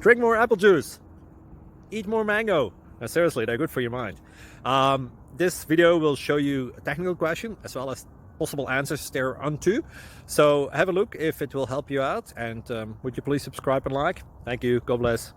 drink more apple juice, eat more mango. Now, seriously, they're good for your mind. This video will show you a technical question as well as possible answers thereunto. So have a look if it will help you out, and would you please subscribe and like? Thank you. God bless.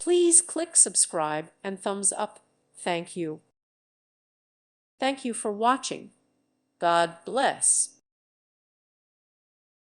Please click subscribe and thumbs up. Thank you. Thank you for watching. God bless.